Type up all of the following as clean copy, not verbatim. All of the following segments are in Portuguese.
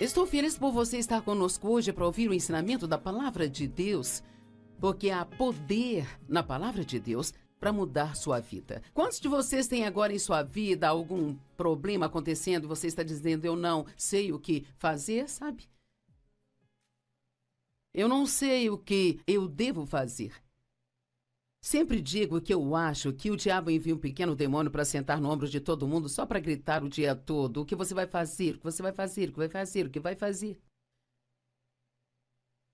Estou feliz por você estar conosco hoje para ouvir o ensinamento da Palavra de Deus, porque há poder na Palavra de Deus para mudar sua vida. Quantos de vocês têm agora em sua vida algum problema acontecendo e você está dizendo, eu não sei o que fazer, sabe? Eu não sei o que eu devo fazer. Sempre digo que eu acho que o diabo envia um pequeno demônio para sentar no ombro de todo mundo só para gritar o dia todo o que você vai fazer, o que você vai fazer, o que vai fazer, o que vai fazer.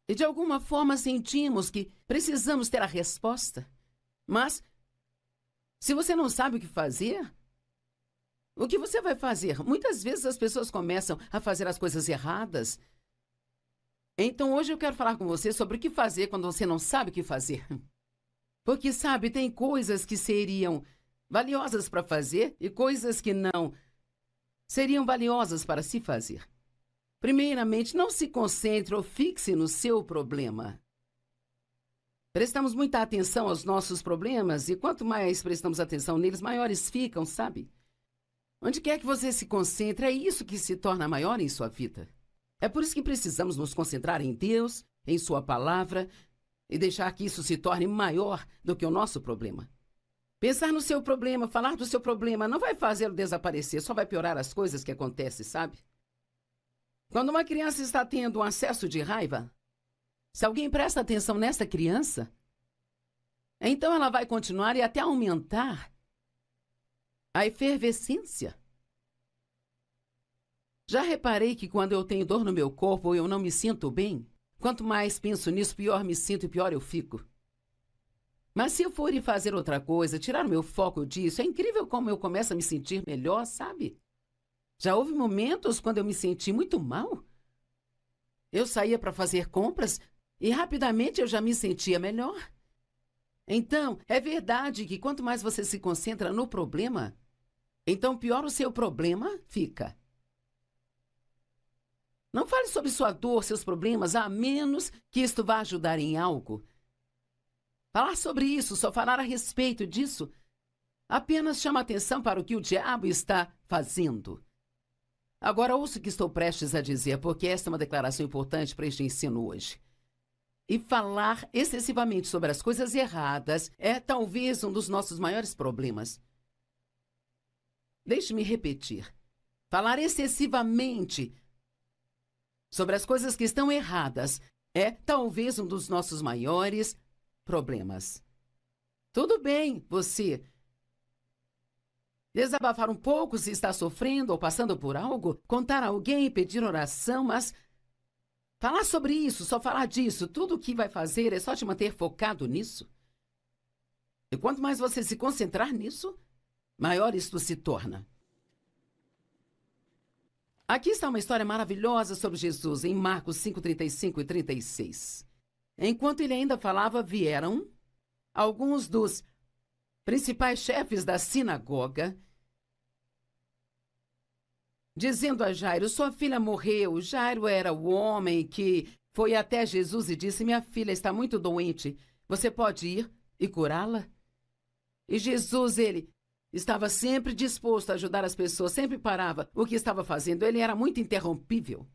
E de alguma forma sentimos que precisamos ter a resposta. Mas, se você não sabe o que fazer, o que você vai fazer? Muitas vezes as pessoas começam a fazer as coisas erradas. Então hoje eu quero falar com você sobre o que fazer quando você não sabe o que fazer. Porque, sabe, tem coisas que seriam valiosas para fazer e coisas que não seriam valiosas para se fazer. Primeiramente, não se concentre ou fixe no seu problema. Prestamos muita atenção aos nossos problemas e quanto mais prestamos atenção neles, maiores ficam, sabe? Onde quer que você se concentre, é isso que se torna maior em sua vida. É por isso que precisamos nos concentrar em Deus, em sua palavra, e deixar que isso se torne maior do que o nosso problema. Pensar no seu problema, falar do seu problema, não vai fazê-lo desaparecer, só vai piorar as coisas que acontecem, sabe? Quando uma criança está tendo um acesso de raiva, se alguém presta atenção nessa criança, então ela vai continuar e até aumentar a efervescência. Já reparei que quando eu tenho dor no meu corpo ou eu não me sinto bem, quanto mais penso nisso, pior me sinto e pior eu fico. Mas se eu for ir fazer outra coisa, tirar o meu foco disso, é incrível como eu começo a me sentir melhor, sabe? Já houve momentos quando eu me senti muito mal. Eu saía para fazer compras e rapidamente eu já me sentia melhor. Então, é verdade que quanto mais você se concentra no problema, então pior o seu problema fica. Não fale sobre sua dor, seus problemas, a menos que isto vá ajudar em algo. Falar sobre isso, só falar a respeito disso, apenas chama atenção para o que o diabo está fazendo. Agora ouça o que estou prestes a dizer, porque esta é uma declaração importante para este ensino hoje. E falar excessivamente sobre as coisas erradas é talvez um dos nossos maiores problemas. Deixe-me repetir. Falar excessivamente sobre as coisas que estão erradas é talvez um dos nossos maiores problemas. Tudo bem, você desabafar um pouco se está sofrendo ou passando por algo, contar a alguém, pedir oração, mas falar sobre isso, só falar disso, tudo o que vai fazer é só te manter focado nisso. E quanto mais você se concentrar nisso, maior isto se torna. Aqui está uma história maravilhosa sobre Jesus, em Marcos 5, 35 e 36. Enquanto ele ainda falava, vieram alguns dos principais chefes da sinagoga, dizendo a Jairo, sua filha morreu. Jairo era o homem que foi até Jesus e disse, minha filha está muito doente, você pode ir e curá-la? E Jesus, ele estava sempre disposto a ajudar as pessoas, sempre parava o que estava fazendo. Ele era muito interrompível.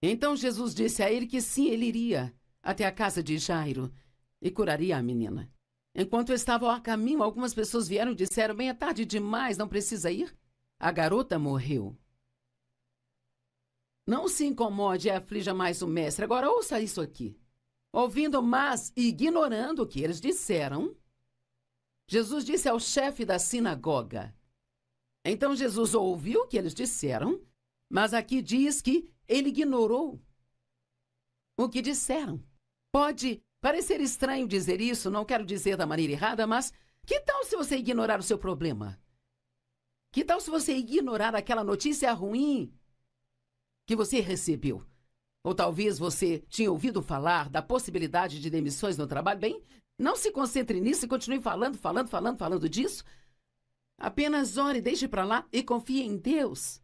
Então Jesus disse a ele que sim, ele iria até a casa de Jairo e curaria a menina. Enquanto estavam a caminho, algumas pessoas vieram e disseram, bem, é tarde demais, não precisa ir? A garota morreu. Não se incomode e aflija mais o mestre. Agora ouça isso aqui. Ouvindo, mas ignorando o que eles disseram, Jesus disse ao chefe da sinagoga. Então Jesus ouviu o que eles disseram, mas aqui diz que ele ignorou o que disseram. Pode parecer estranho dizer isso, não quero dizer da maneira errada, mas que tal se você ignorar o seu problema? Que tal se você ignorar aquela notícia ruim que você recebeu? Ou talvez você tinha ouvido falar da possibilidade de demissões no trabalho? Bem, não se concentre nisso e continue falando disso. Apenas ore, deixe para lá e confie em Deus,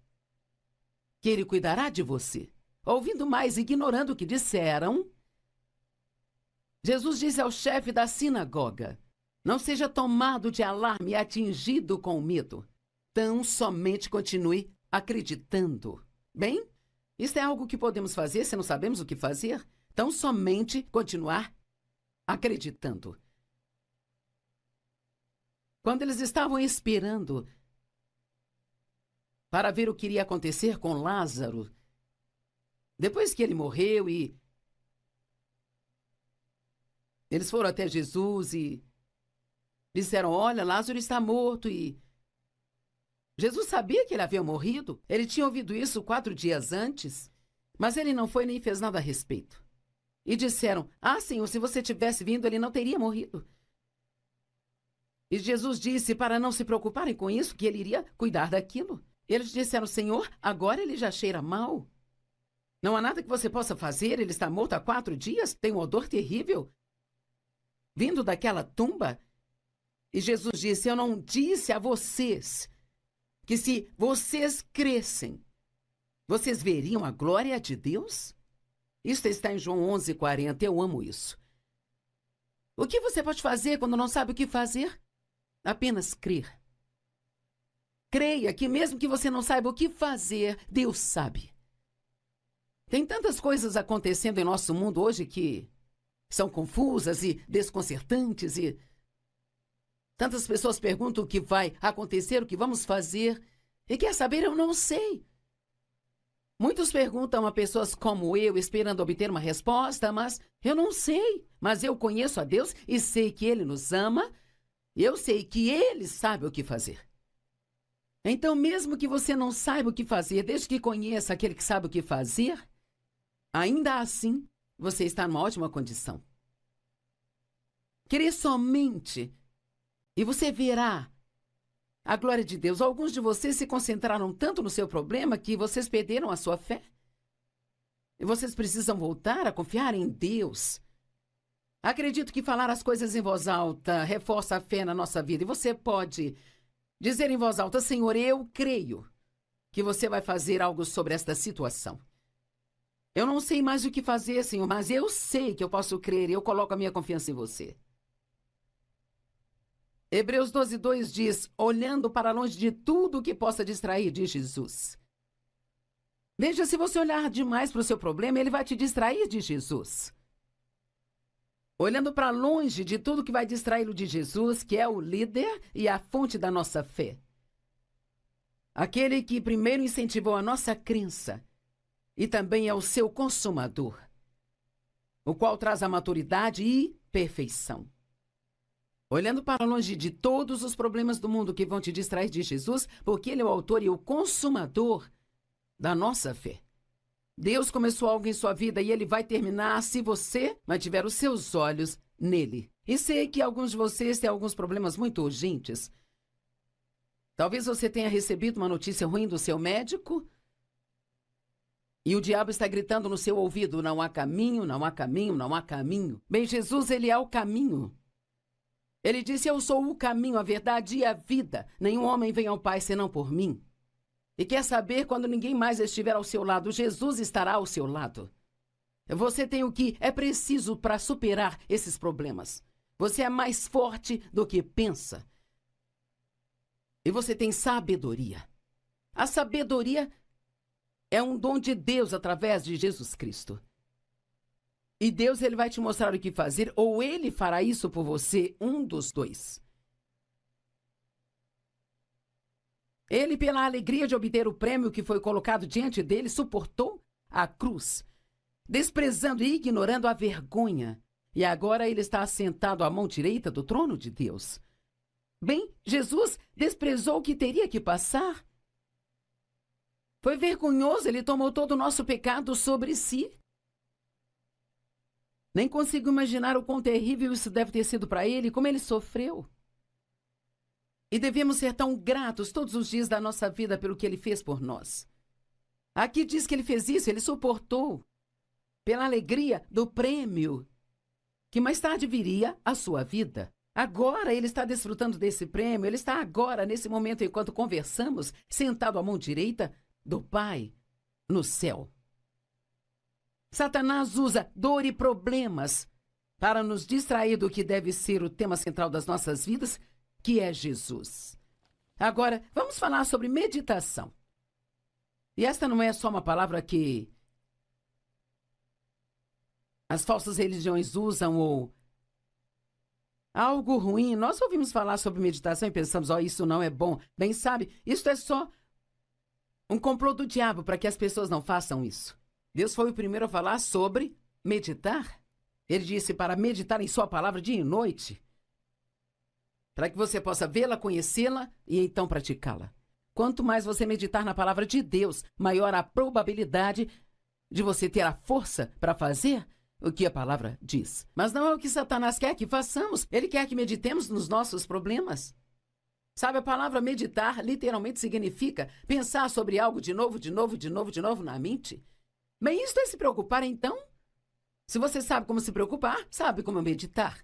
que Ele cuidará de você. Ouvindo mais, ignorando o que disseram, Jesus disse ao chefe da sinagoga, não seja tomado de alarme e atingido com medo. Tão somente continue acreditando. Bem, isso é algo que podemos fazer se não sabemos o que fazer. Então, somente continuar acreditando. Quando eles estavam esperando para ver o que iria acontecer com Lázaro, depois que ele morreu e eles foram até Jesus e disseram, olha, Lázaro está morto e Jesus sabia que ele havia morrido. Ele tinha ouvido isso 4 dias antes, mas ele não foi nem fez nada a respeito. E disseram, Senhor, se você tivesse vindo, ele não teria morrido. E Jesus disse para não se preocuparem com isso, que ele iria cuidar daquilo. Eles disseram, Senhor, agora ele já cheira mal. Não há nada que você possa fazer, ele está morto há 4 dias, tem um odor terrível vindo daquela tumba. E Jesus disse, eu não disse a vocês que se vocês crescem, vocês veriam a glória de Deus? Isso está em João 11:40, eu amo isso. O que você pode fazer quando não sabe o que fazer? Apenas crer. Creia que mesmo que você não saiba o que fazer, Deus sabe. Tem tantas coisas acontecendo em nosso mundo hoje que são confusas e desconcertantes e tantas pessoas perguntam o que vai acontecer, o que vamos fazer. E quer saber, eu não sei. Muitos perguntam a pessoas como eu, esperando obter uma resposta, mas eu não sei. Mas eu conheço a Deus e sei que Ele nos ama. Eu sei que Ele sabe o que fazer. Então, mesmo que você não saiba o que fazer, desde que conheça aquele que sabe o que fazer, ainda assim, você está numa ótima condição. Querer somente, e você verá a glória de Deus. Alguns de vocês se concentraram tanto no seu problema que vocês perderam a sua fé. E vocês precisam voltar a confiar em Deus. Acredito que falar as coisas em voz alta reforça a fé na nossa vida. E você pode dizer em voz alta, Senhor, eu creio que você vai fazer algo sobre esta situação. Eu não sei mais o que fazer, Senhor, mas eu sei que eu posso crer e eu coloco a minha confiança em você. Hebreus 12:2 diz, olhando para longe de tudo que possa distrair, diz Jesus. Veja, se você olhar demais para o seu problema, ele vai te distrair, diz Jesus. Olhando para longe de tudo que vai distraí-lo de Jesus, que é o líder e a fonte da nossa fé. Aquele que primeiro incentivou a nossa crença e também é o seu consumador, o qual traz a maturidade e perfeição. Olhando para longe de todos os problemas do mundo que vão te distrair de Jesus, porque Ele é o autor e o consumador da nossa fé. Deus começou algo em sua vida e Ele vai terminar se você mantiver os seus olhos nele. E sei que alguns de vocês têm alguns problemas muito urgentes. Talvez você tenha recebido uma notícia ruim do seu médico e o diabo está gritando no seu ouvido, não há caminho, não há caminho, não há caminho. Bem, Jesus, Ele é o caminho. Ele disse, eu sou o caminho, a verdade e a vida. Nenhum homem vem ao Pai senão por mim. E quer saber, quando ninguém mais estiver ao seu lado, Jesus estará ao seu lado. Você tem o que é preciso para superar esses problemas. Você é mais forte do que pensa. E você tem sabedoria. A sabedoria é um dom de Deus através de Jesus Cristo. E Deus, Ele vai te mostrar o que fazer, ou Ele fará isso por você, um dos dois. Ele, pela alegria de obter o prêmio que foi colocado diante dele, suportou a cruz, desprezando e ignorando a vergonha. E agora ele está assentado à mão direita do trono de Deus. Bem, Jesus desprezou o que teria que passar. Foi vergonhoso, ele tomou todo o nosso pecado sobre si. Nem consigo imaginar o quão terrível isso deve ter sido para ele, como ele sofreu. E devemos ser tão gratos todos os dias da nossa vida pelo que ele fez por nós. Aqui diz que ele fez isso, ele suportou, pela alegria do prêmio, que mais tarde viria à sua vida. Agora ele está desfrutando desse prêmio, ele está agora, nesse momento, enquanto conversamos, sentado à mão direita do Pai, no céu. Satanás usa dor e problemas para nos distrair do que deve ser o tema central das nossas vidas, que é Jesus. Agora, vamos falar sobre meditação. E esta não é só uma palavra que as falsas religiões usam ou algo ruim. Nós ouvimos falar sobre meditação e pensamos, isso não é bom. Bem, sabe, isso é só um complô do diabo para que as pessoas não façam isso. Deus foi o primeiro a falar sobre meditar. Ele disse para meditar em sua palavra dia e noite, para que você possa vê-la, conhecê-la e então praticá-la. Quanto mais você meditar na palavra de Deus, maior a probabilidade de você ter a força para fazer o que a palavra diz. Mas não é o que Satanás quer que façamos. Ele quer que meditemos nos nossos problemas. Sabe, a palavra meditar literalmente significa pensar sobre algo de novo na mente. Bem, isto é se preocupar, então? Se você sabe como se preocupar, sabe como meditar.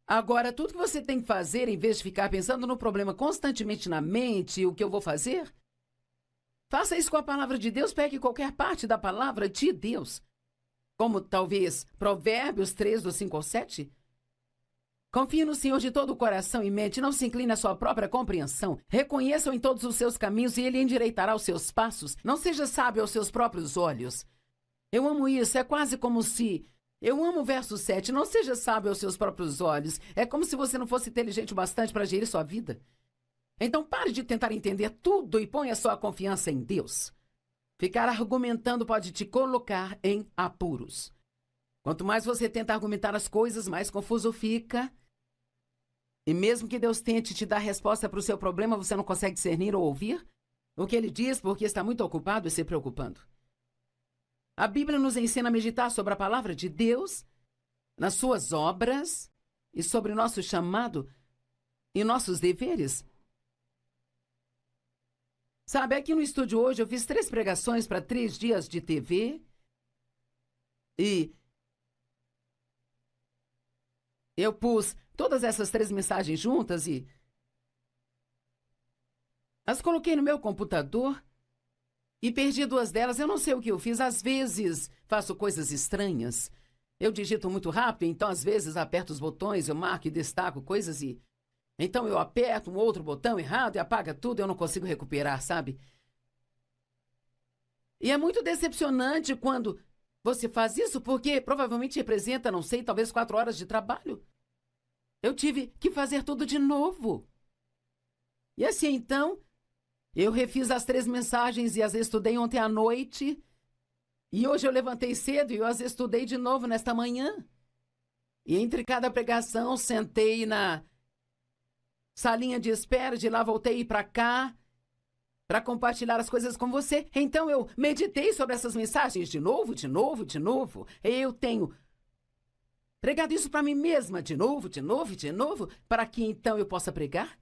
Agora, tudo que você tem que fazer, em vez de ficar pensando no problema constantemente na mente, o que eu vou fazer, faça isso com a palavra de Deus, pegue qualquer parte da palavra de Deus. Como talvez Provérbios 3, do 5 ao 7. Confie no Senhor de todo o coração e mente, não se incline à sua própria compreensão. Reconheça-o em todos os seus caminhos e ele endireitará os seus passos. Não seja sábio aos seus próprios olhos. Eu amo isso, é quase como se... Eu amo o verso 7, não seja sábio aos seus próprios olhos. É como se você não fosse inteligente o bastante para gerir sua vida. Então pare de tentar entender tudo e ponha sua confiança em Deus. Ficar argumentando pode te colocar em apuros. Quanto mais você tenta argumentar as coisas, mais confuso fica. E mesmo que Deus tente te dar resposta para o seu problema, você não consegue discernir ou ouvir o que ele diz porque está muito ocupado e se preocupando. A Bíblia nos ensina a meditar sobre a palavra de Deus, nas suas obras e sobre o nosso chamado e nossos deveres. Sabe, aqui no estúdio hoje eu fiz 3 pregações para 3 dias de TV e eu pus todas essas 3 mensagens juntas e as coloquei no meu computador e perdi 2 delas. Eu não sei o que eu fiz. Às vezes faço coisas estranhas. Eu digito muito rápido, então às vezes aperto os botões, eu marco e destaco coisas e... Então eu aperto um outro botão errado e apaga tudo, eu não consigo recuperar, sabe? E é muito decepcionante quando você faz isso, porque provavelmente representa, não sei, talvez 4 horas de trabalho. Eu tive que fazer tudo de novo. E assim, então, eu refiz as 3 mensagens e as estudei ontem à noite. E hoje eu levantei cedo e eu as estudei de novo nesta manhã. E entre cada pregação, sentei na salinha de espera, de lá voltei para cá, para compartilhar as coisas com você. Então eu meditei sobre essas mensagens de novo. Eu tenho pregado isso para mim mesma de novo, para que então eu possa pregar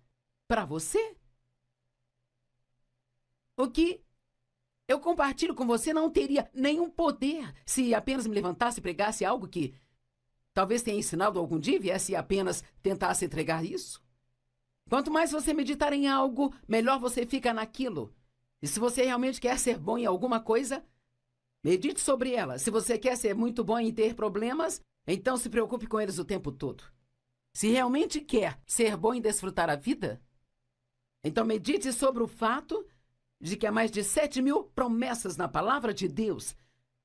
para você. O que eu compartilho com você não teria nenhum poder se apenas me levantasse e pregasse algo que talvez tenha ensinado algum dia e viesse apenas tentasse entregar isso. Quanto mais você meditar em algo, melhor você fica naquilo. E se você realmente quer ser bom em alguma coisa, medite sobre ela. Se você quer ser muito bom em ter problemas, então se preocupe com eles o tempo todo. Se realmente quer ser bom em desfrutar a vida, então medite sobre o fato de que há mais de 7.000 promessas na palavra de Deus,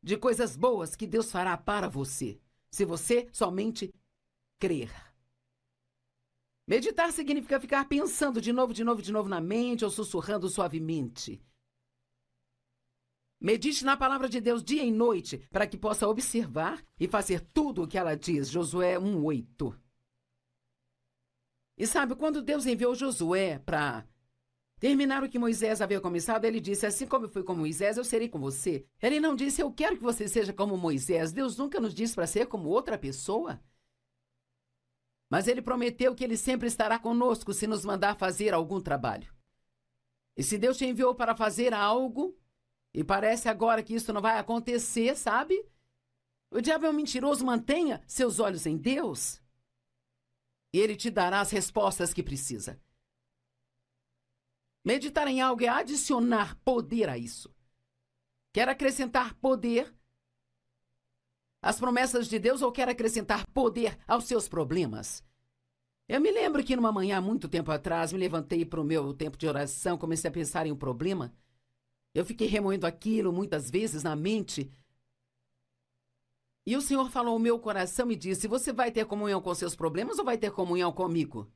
de coisas boas que Deus fará para você, se você somente crer. Meditar significa ficar pensando de novo na mente ou sussurrando suavemente. Medite na palavra de Deus dia e noite para que possa observar e fazer tudo o que ela diz. Josué 1:8. E sabe, quando Deus enviou Josué para terminar o que Moisés havia começado, ele disse, assim como eu fui com Moisés, eu serei com você. Ele não disse, eu quero que você seja como Moisés. Deus nunca nos disse para ser como outra pessoa. Mas ele prometeu que ele sempre estará conosco se nos mandar fazer algum trabalho. E se Deus te enviou para fazer algo, e parece agora que isso não vai acontecer, sabe? O diabo é um mentiroso, mantenha seus olhos em Deus. E ele te dará as respostas que precisa. Meditar em algo é adicionar poder a isso. Quer acrescentar poder às promessas de Deus ou quer acrescentar poder aos seus problemas? Eu me lembro que numa manhã, há muito tempo atrás, me levantei para o meu tempo de oração, comecei a pensar em um problema. Eu fiquei remoendo aquilo muitas vezes na mente. E o Senhor falou ao meu coração e disse: você vai ter comunhão com seus problemas ou vai ter comunhão comigo?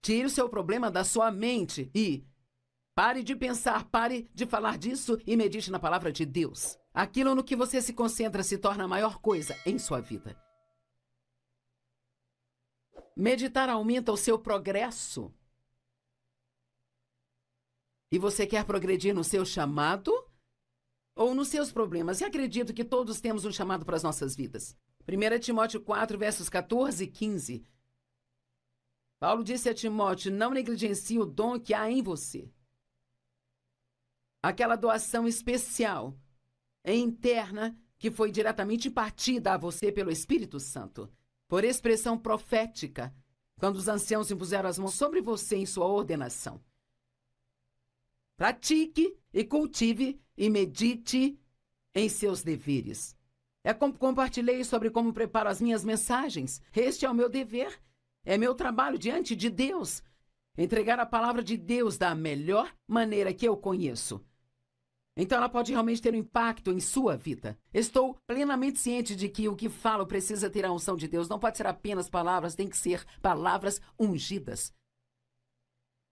Tire o seu problema da sua mente e pare de pensar, pare de falar disso e medite na palavra de Deus. Aquilo no que você se concentra se torna a maior coisa em sua vida. Meditar aumenta o seu progresso. E você quer progredir no seu chamado ou nos seus problemas? E acredito que todos temos um chamado para as nossas vidas. 1 Timóteo 4, versos 14 e 15. Paulo disse a Timóteo: não negligencie o dom que há em você. Aquela doação especial e interna que foi diretamente impartida a você pelo Espírito Santo, por expressão profética, quando os anciãos impuseram as mãos sobre você em sua ordenação. Pratique e cultive e medite em seus deveres. É como compartilhei sobre como preparo as minhas mensagens. Este é o meu dever, é meu trabalho diante de Deus. Entregar a palavra de Deus da melhor maneira que eu conheço. Então ela pode realmente ter um impacto em sua vida. Estou plenamente ciente de que o que falo precisa ter a unção de Deus. Não pode ser apenas palavras, tem que ser palavras ungidas.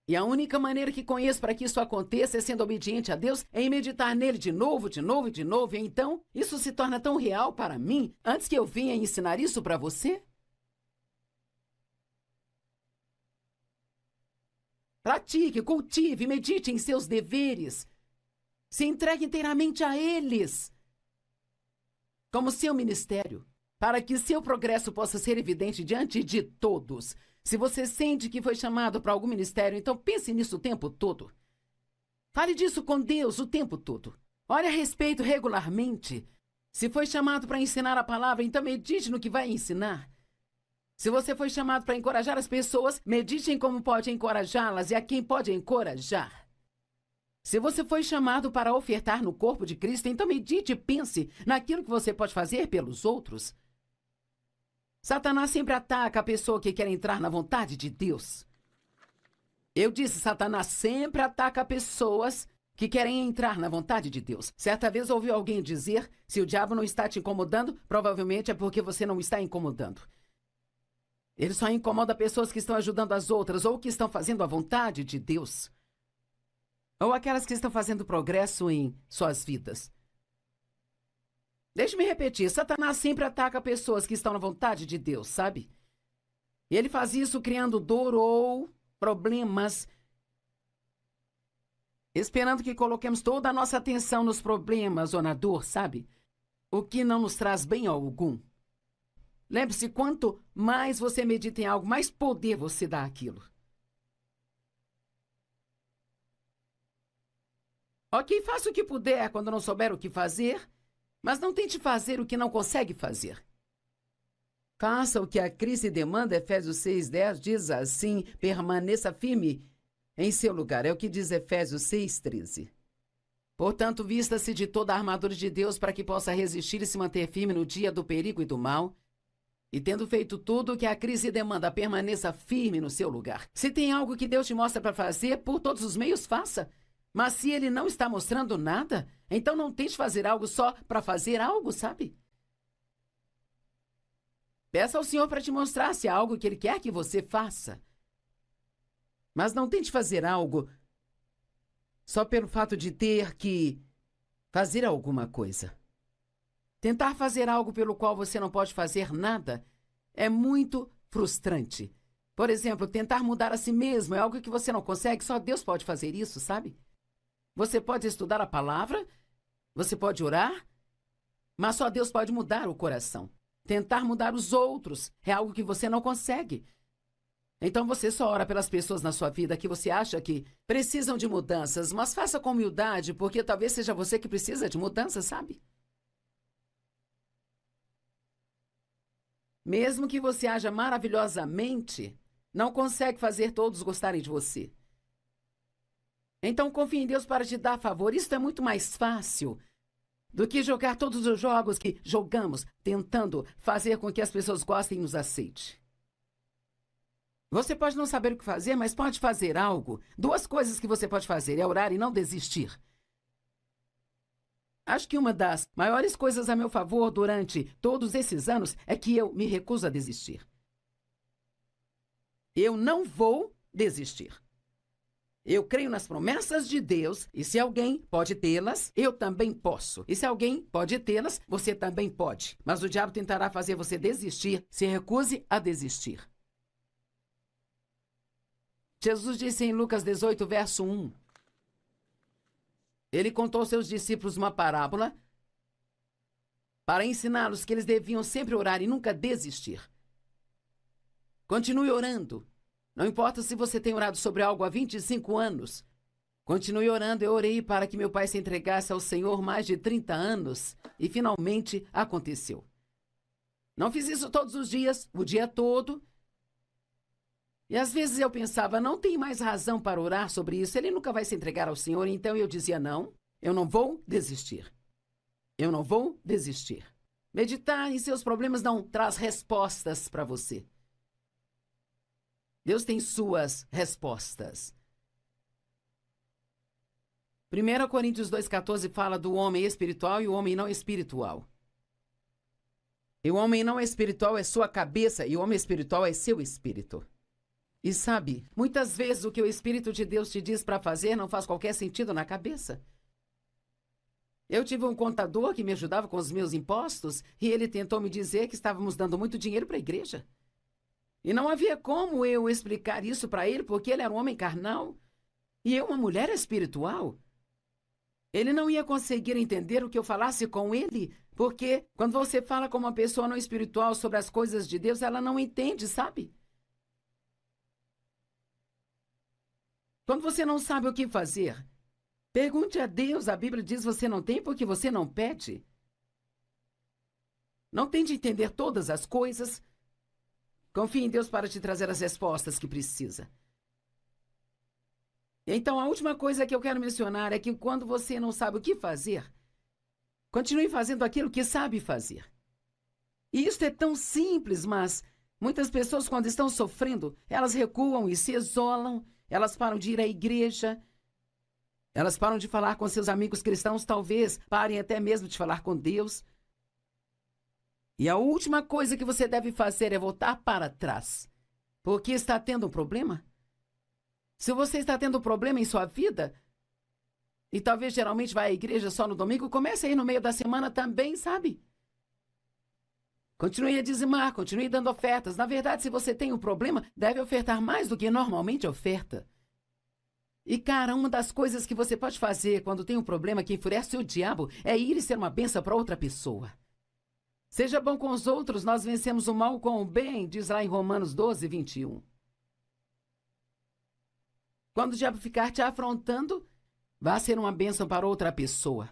E a única maneira que conheço para que isso aconteça é sendo obediente a Deus, é em meditar nele de novo, de novo e de novo. E então, isso se torna tão real para mim, antes que eu venha ensinar isso para você. Pratique, cultive, medite em seus deveres. Se entregue inteiramente a eles, como seu ministério, para que seu progresso possa ser evidente diante de todos. Se você sente que foi chamado para algum ministério, então pense nisso o tempo todo. Fale disso com Deus o tempo todo. Ore a respeito regularmente. Se foi chamado para ensinar a palavra, então medite no que vai ensinar. Se você foi chamado para encorajar as pessoas, medite em como pode encorajá-las e a quem pode encorajar. Se você foi chamado para ofertar no corpo de Cristo, então medite e pense naquilo que você pode fazer pelos outros. Satanás sempre ataca a pessoa que quer entrar na vontade de Deus. Eu disse, Satanás sempre ataca pessoas que querem entrar na vontade de Deus. Certa vez ouvi alguém dizer: se o diabo não está te incomodando, provavelmente é porque você não está incomodando. Ele só incomoda pessoas que estão ajudando as outras ou que estão fazendo a vontade de Deus. Ou aquelas que estão fazendo progresso em suas vidas. Deixe-me repetir, Satanás sempre ataca pessoas que estão na vontade de Deus, sabe? E ele faz isso criando dor ou problemas, esperando que coloquemos toda a nossa atenção nos problemas ou na dor, sabe? O que não nos traz bem algum. Lembre-se, quanto mais você medita em algo, mais poder você dá àquilo. Ok, faça o que puder quando não souber o que fazer, mas não tente fazer o que não consegue fazer. Faça o que a crise demanda. Efésios 6:10 diz assim: permaneça firme em seu lugar. É o que diz Efésios 6:13. Portanto, vista-se de toda a armadura de Deus para que possa resistir e se manter firme no dia do perigo e do mal. E tendo feito tudo o que a crise demanda, permaneça firme no seu lugar. Se tem algo que Deus te mostra para fazer, por todos os meios, faça. Mas se ele não está mostrando nada, então não tente fazer algo só para fazer algo, sabe? Peça ao Senhor para te mostrar se há algo que ele quer que você faça. Mas não tente fazer algo só pelo fato de ter que fazer alguma coisa. Tentar fazer algo pelo qual você não pode fazer nada é muito frustrante. Por exemplo, tentar mudar a si mesmo é algo que você não consegue, só Deus pode fazer isso, sabe? Você pode estudar a palavra, você pode orar, mas só Deus pode mudar o coração. Tentar mudar os outros é algo que você não consegue. Então você só ora pelas pessoas na sua vida que você acha que precisam de mudanças, mas faça com humildade, porque talvez seja você que precisa de mudanças, sabe? Mesmo que você haja maravilhosamente, não consegue fazer todos gostarem de você. Então confie em Deus para te dar favor. Isso é muito mais fácil do que jogar todos os jogos que jogamos, tentando fazer com que as pessoas gostem e nos aceitem. Você pode não saber o que fazer, mas pode fazer algo. Duas coisas que você pode fazer é orar e não desistir. Acho que uma das maiores coisas a meu favor durante todos esses anos é que eu me recuso a desistir. Eu não vou desistir. Eu creio nas promessas de Deus, e se alguém pode tê-las, eu também posso. E se alguém pode tê-las, você também pode. Mas o diabo tentará fazer você desistir. Se recuse a desistir. Jesus disse em Lucas 18, verso 1. Ele contou aos seus discípulos uma parábola para ensiná-los que eles deviam sempre orar e nunca desistir. Continue orando. Não importa se você tem orado sobre algo há 25 anos. Continue orando. Eu orei para que meu pai se entregasse ao Senhor mais de 30 anos e finalmente aconteceu. Não fiz isso todos os dias, o dia todo. E às vezes eu pensava, não tem mais razão para orar sobre isso. Ele nunca vai se entregar ao Senhor. Então eu dizia, não, eu não vou desistir. Eu não vou desistir. Meditar em seus problemas não traz respostas para você. Deus tem suas respostas. 1 Coríntios 2,14 fala do homem espiritual e o homem não espiritual. E o homem não espiritual é sua cabeça e o homem espiritual é seu espírito. E sabe, muitas vezes o que o Espírito de Deus te diz para fazer não faz qualquer sentido na cabeça. Eu tive um contador que me ajudava com os meus impostos e ele tentou me dizer que estávamos dando muito dinheiro para a igreja. E não havia como eu explicar isso para ele, porque ele era um homem carnal e eu uma mulher espiritual. Ele não ia conseguir entender o que eu falasse com ele, porque quando você fala com uma pessoa não espiritual sobre as coisas de Deus, ela não entende, sabe? Quando você não sabe o que fazer, pergunte a Deus. A Bíblia diz você não tem porque você não pede. Não tente entender todas as coisas. Confie em Deus para te trazer as respostas que precisa. Então, a última coisa que eu quero mencionar é que quando você não sabe o que fazer, continue fazendo aquilo que sabe fazer. E isso é tão simples, mas muitas pessoas, quando estão sofrendo, elas recuam e se isolam, elas param de ir à igreja, elas param de falar com seus amigos cristãos, talvez parem até mesmo de falar com Deus. E a última coisa que você deve fazer é voltar para trás. Porque está tendo um problema? Se você está tendo um problema em sua vida, e talvez geralmente vai à igreja só no domingo, comece aí no meio da semana também, sabe? Continue a dizimar, continue dando ofertas. Na verdade, se você tem um problema, deve ofertar mais do que normalmente oferta. E, cara, uma das coisas que você pode fazer quando tem um problema que enfurece o diabo é ir e ser uma bênção para outra pessoa. Seja bom com os outros, nós vencemos o mal com o bem, diz lá em Romanos 12, 21. Quando o diabo ficar te afrontando, vá ser uma bênção para outra pessoa.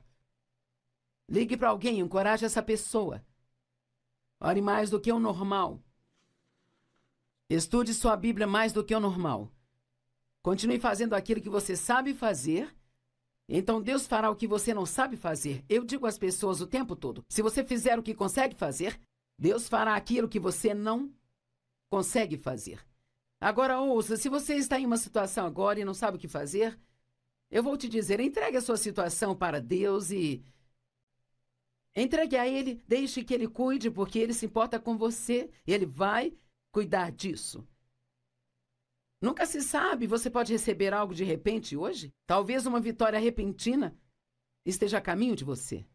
Ligue para alguém, encoraje essa pessoa. Ore mais do que o normal. Estude sua Bíblia mais do que o normal. Continue fazendo aquilo que você sabe fazer. Então Deus fará o que você não sabe fazer. Eu digo às pessoas o tempo todo, se você fizer o que consegue fazer, Deus fará aquilo que você não consegue fazer. Agora ouça, se você está em uma situação agora e não sabe o que fazer, eu vou te dizer, entregue a sua situação para Deus e entregue a Ele, deixe que Ele cuide, porque Ele se importa com você, Ele vai cuidar disso. Nunca se sabe, você pode receber algo de repente hoje? Talvez uma vitória repentina esteja a caminho de você.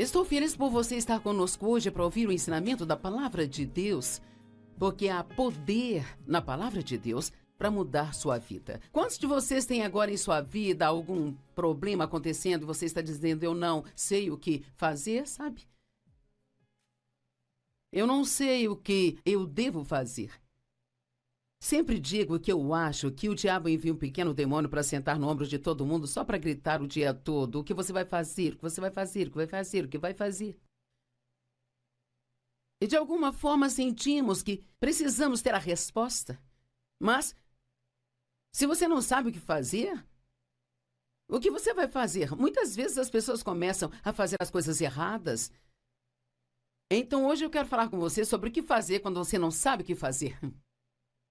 Estou feliz por você estar conosco hoje para ouvir o ensinamento da Palavra de Deus, porque há poder na Palavra de Deus para mudar sua vida. Quantos de vocês têm agora em sua vida algum problema acontecendo e você está dizendo, eu não sei o que fazer, sabe? Eu não sei o que eu devo fazer. Sempre digo que eu acho que o diabo envia um pequeno demônio para sentar no ombro de todo mundo só para gritar o dia todo: o que você vai fazer, o que você vai fazer, o que vai fazer, o que vai fazer. E de alguma forma sentimos que precisamos ter a resposta. Mas, se você não sabe o que fazer, o que você vai fazer? Muitas vezes as pessoas começam a fazer as coisas erradas. Então hoje eu quero falar com você sobre o que fazer quando você não sabe o que fazer.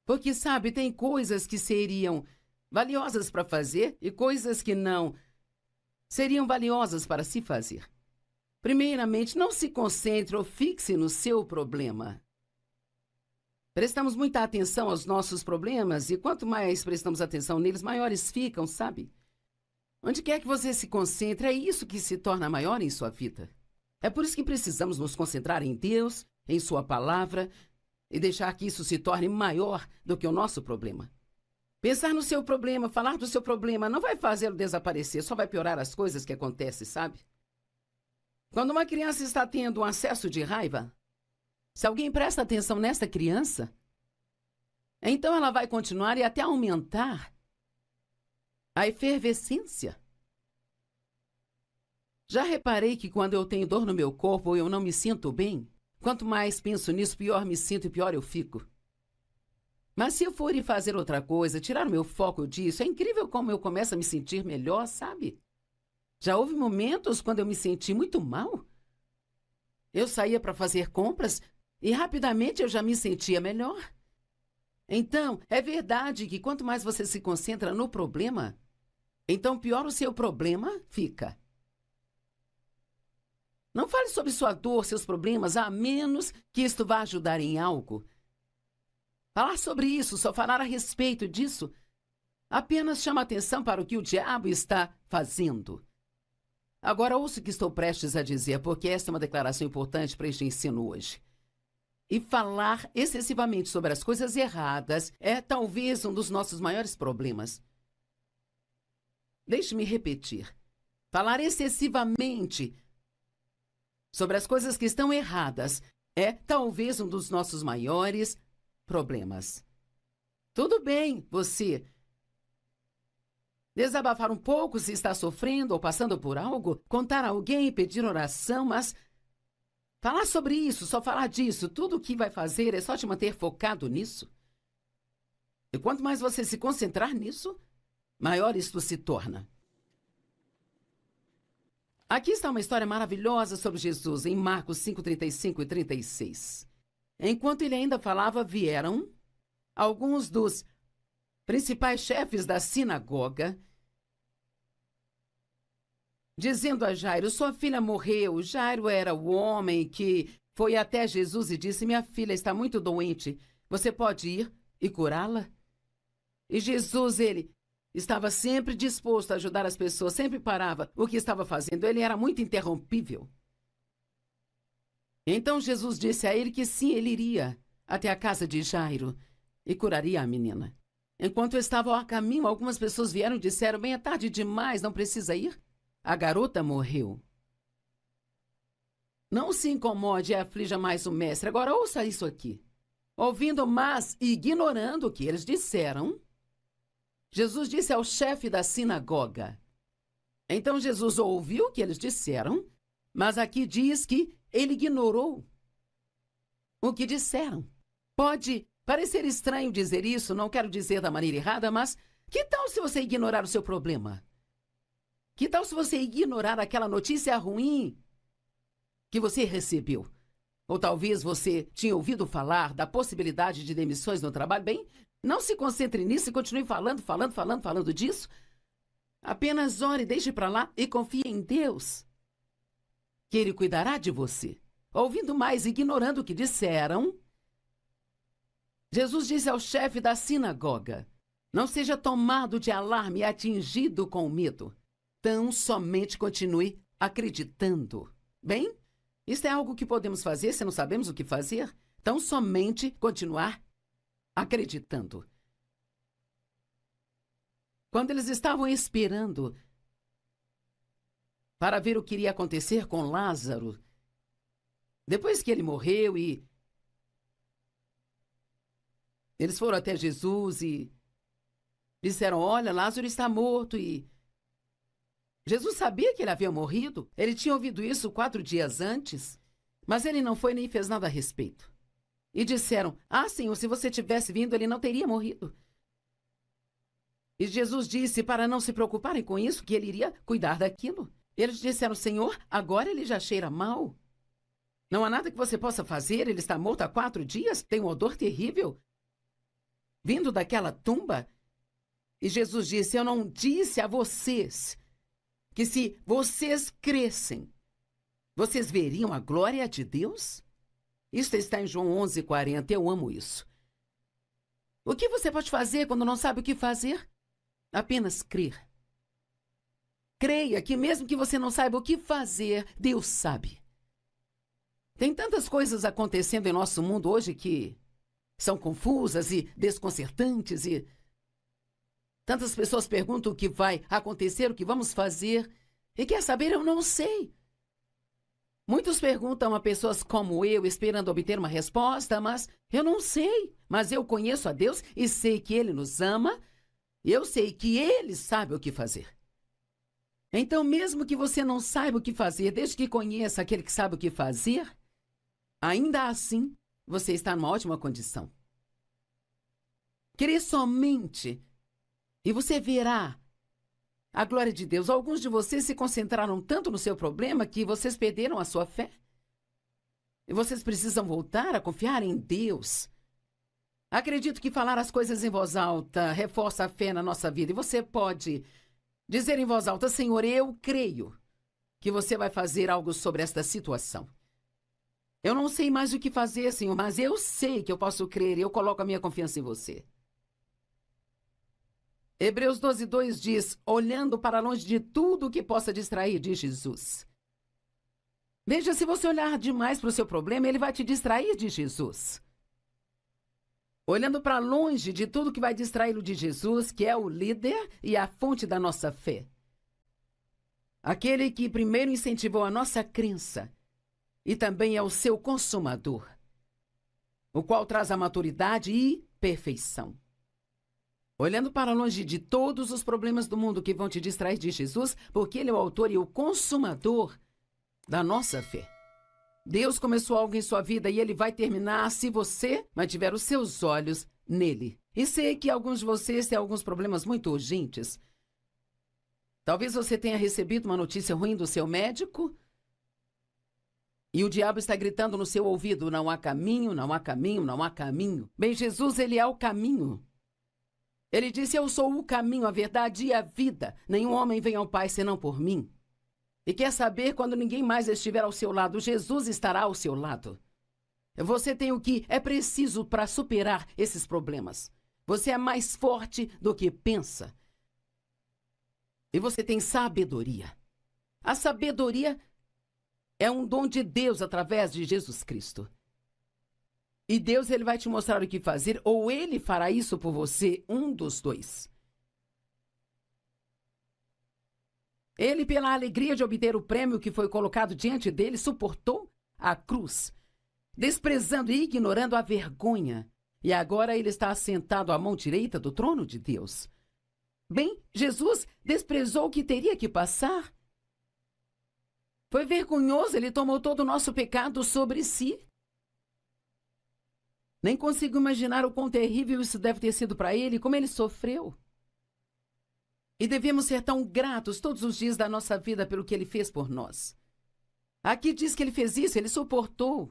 Porque, sabe, tem coisas que seriam valiosas para fazer e coisas que não seriam valiosas para se fazer. Primeiramente, não se concentre ou fixe no seu problema. Prestamos muita atenção aos nossos problemas e quanto mais prestamos atenção neles, maiores ficam, sabe? Onde quer que você se concentre, é isso que se torna maior em sua vida. É por isso que precisamos nos concentrar em Deus, em sua palavra, e deixar que isso se torne maior do que o nosso problema. Pensar no seu problema, falar do seu problema, não vai fazê-lo desaparecer, só vai piorar as coisas que acontecem, sabe? Quando uma criança está tendo um acesso de raiva, se alguém presta atenção nessa criança, então ela vai continuar e até aumentar a efervescência. Já reparei que quando eu tenho dor no meu corpo ou eu não me sinto bem, quanto mais penso nisso, pior me sinto e pior eu fico. Mas se eu for ir fazer outra coisa, tirar o meu foco disso, é incrível como eu começo a me sentir melhor, sabe? Já houve momentos quando eu me senti muito mal. Eu saía para fazer compras e rapidamente eu já me sentia melhor. Então, é verdade que quanto mais você se concentra no problema, então pior o seu problema fica. Não fale sobre sua dor, seus problemas, a menos que isto vá ajudar em algo. Falar sobre isso, só falar a respeito disso, apenas chama atenção para o que o diabo está fazendo. Agora ouça o que estou prestes a dizer, porque esta é uma declaração importante para este ensino hoje. E falar excessivamente sobre as coisas erradas é talvez um dos nossos maiores problemas. Deixe-me repetir. Falar excessivamente sobre as coisas que estão erradas é talvez um dos nossos maiores problemas. Tudo bem, você desabafar um pouco se está sofrendo ou passando por algo, contar a alguém, pedir oração, mas falar sobre isso, só falar disso, tudo o que vai fazer é só te manter focado nisso. E quanto mais você se concentrar nisso, maior isto se torna. Aqui está uma história maravilhosa sobre Jesus, em Marcos 5, 35 e 36. Enquanto ele ainda falava, vieram alguns dos principais chefes da sinagoga, dizendo a Jairo: sua filha morreu. Jairo era o homem que foi até Jesus e disse: minha filha está muito doente, você pode ir e curá-la? E Jesus, ele estava sempre disposto a ajudar as pessoas, sempre parava o que estava fazendo, ele era muito interrompível. Então Jesus disse a ele que sim, ele iria até a casa de Jairo e curaria a menina. Enquanto estavam a caminho, algumas pessoas vieram e disseram: bem, é tarde demais, não precisa ir? A garota morreu. Não se incomode e aflija mais o mestre. Agora ouça isso aqui. Ouvindo, mas ignorando o que eles disseram, Jesus disse ao chefe da sinagoga. Então Jesus ouviu o que eles disseram, mas aqui diz que ele ignorou o que disseram. Pode parecer estranho dizer isso, não quero dizer da maneira errada, mas que tal se você ignorar o seu problema? Que tal se você ignorar aquela notícia ruim que você recebeu? Ou talvez você tinha ouvido falar da possibilidade de demissões no trabalho? Bem, não se concentre nisso e continue falando disso. Apenas ore, deixe para lá e confie em Deus, que Ele cuidará de você. Ouvindo mais, ignorando o que disseram, Jesus disse ao chefe da sinagoga: não seja tomado de alarme e atingido com medo. Tão somente continue acreditando. Bem, isso é algo que podemos fazer se não sabemos o que fazer. Tão somente continuar acreditando. Quando eles estavam esperando para ver o que iria acontecer com Lázaro, depois que ele morreu e Eles foram até Jesus e disseram: olha, Lázaro está morto. E Jesus sabia que ele havia morrido. Ele tinha ouvido isso 4 dias antes, mas ele não foi nem fez nada a respeito. E disseram: ah, Senhor, se você tivesse vindo, ele não teria morrido. E Jesus disse para não se preocuparem com isso, que ele iria cuidar daquilo. Eles disseram: Senhor, agora ele já cheira mal. Não há nada que você possa fazer, ele está morto há 4 dias, tem um odor terrível vindo daquela tumba. E Jesus disse: eu não disse a vocês que se vocês crescem, vocês veriam a glória de Deus? Isso está em João 11:40, eu amo isso. O que você pode fazer quando não sabe o que fazer? Apenas crer. Creia que mesmo que você não saiba o que fazer, Deus sabe. Tem tantas coisas acontecendo em nosso mundo hoje que são confusas e desconcertantes e tantas pessoas perguntam o que vai acontecer, o que vamos fazer. E quer saber, eu não sei. Muitos perguntam a pessoas como eu, esperando obter uma resposta, mas eu não sei. Mas eu conheço a Deus e sei que Ele nos ama. E eu sei que Ele sabe o que fazer. Então, mesmo que você não saiba o que fazer, desde que conheça aquele que sabe o que fazer, ainda assim, você está numa ótima condição. Crê somente e você verá a glória de Deus. Alguns de vocês se concentraram tanto no seu problema que vocês perderam a sua fé. E vocês precisam voltar a confiar em Deus. Acredito que falar as coisas em voz alta reforça a fé na nossa vida. E você pode dizer em voz alta: Senhor, eu creio que você vai fazer algo sobre esta situação. Eu não sei mais o que fazer, Senhor, mas eu sei que eu posso crer e eu coloco a minha confiança em você. Hebreus 12:2 diz: olhando para longe de tudo que possa distrair de Jesus. Veja, se você olhar demais para o seu problema, ele vai te distrair de Jesus. Olhando para longe de tudo que vai distraí-lo de Jesus, que é o líder e a fonte da nossa fé. Aquele que primeiro incentivou a nossa crença e também é o seu consumador, o qual traz a maturidade e perfeição. Olhando para longe de todos os problemas do mundo que vão te distrair de Jesus, porque Ele é o autor e o consumador da nossa fé. Deus começou algo em sua vida e Ele vai terminar se você mantiver os seus olhos nele. E sei que alguns de vocês têm alguns problemas muito urgentes. Talvez você tenha recebido uma notícia ruim do seu médico e o diabo está gritando no seu ouvido: não há caminho, não há caminho, não há caminho. Bem, Jesus, Ele é o caminho. Ele disse: eu sou o caminho, a verdade e a vida. Nenhum homem vem ao Pai senão por mim. E quer saber, quando ninguém mais estiver ao seu lado, Jesus estará ao seu lado. Você tem o que é preciso para superar esses problemas. Você é mais forte do que pensa. E você tem sabedoria. A sabedoria é um dom de Deus através de Jesus Cristo. E Deus, Ele vai te mostrar o que fazer, ou Ele fará isso por você, um dos dois. Ele, pela alegria de obter o prêmio que foi colocado diante dele, suportou a cruz, desprezando e ignorando a vergonha. E agora ele está assentado à mão direita do trono de Deus. Bem, Jesus desprezou o que teria que passar. Foi vergonhoso, ele tomou todo o nosso pecado sobre si. Nem consigo imaginar o quão terrível isso deve ter sido para ele, como ele sofreu. E devemos ser tão gratos todos os dias da nossa vida pelo que ele fez por nós. Aqui diz que ele fez isso, ele suportou,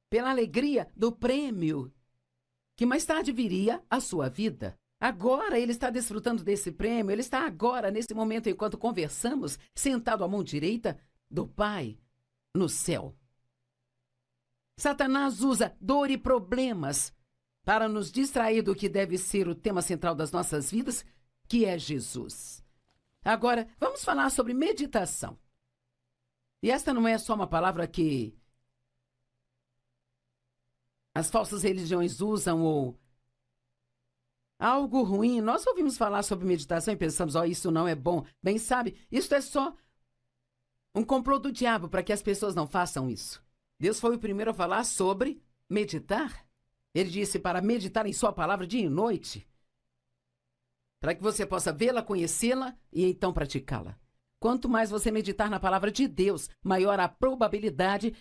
pela alegria do prêmio, que mais tarde viria a sua vida. Agora ele está desfrutando desse prêmio, ele está agora, nesse momento, enquanto conversamos, sentado à mão direita do Pai, no céu. Satanás usa dor e problemas para nos distrair do que deve ser o tema central das nossas vidas, que é Jesus. Agora, vamos falar sobre meditação. E esta não é só uma palavra que as falsas religiões usam ou algo ruim. Nós ouvimos falar sobre meditação e pensamos: isso não é bom. Bem, sabe, isso é só um complô do diabo para que as pessoas não façam isso. Deus foi o primeiro a falar sobre meditar. Ele disse para meditar em sua palavra dia e noite, para que você possa vê-la, conhecê-la e então praticá-la. Quanto mais você meditar na palavra de Deus, maior a probabilidade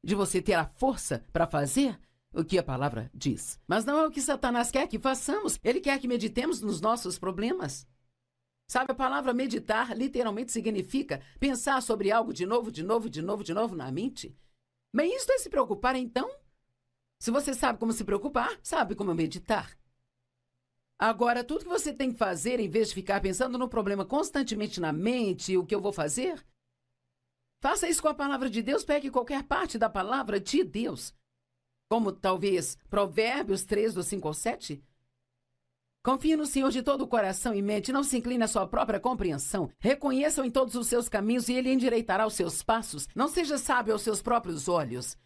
de você ter a força para fazer o que a palavra diz. Mas não é o que Satanás quer que façamos. Ele quer que meditemos nos nossos problemas. Sabe, a palavra meditar literalmente significa pensar sobre algo de novo na mente. Bem, isto é se preocupar, então? Se você sabe como se preocupar, sabe como meditar. Agora, tudo que você tem que fazer, em vez de ficar pensando no problema constantemente na mente, o que eu vou fazer, faça isso com a palavra de Deus, pegue qualquer parte da palavra de Deus. Como talvez Provérbios 3, do 5 ao 7. Confie no Senhor de todo o coração e mente, não se incline à sua própria compreensão. Reconheça-o em todos os seus caminhos e ele endireitará os seus passos. Não seja sábio aos seus próprios olhos.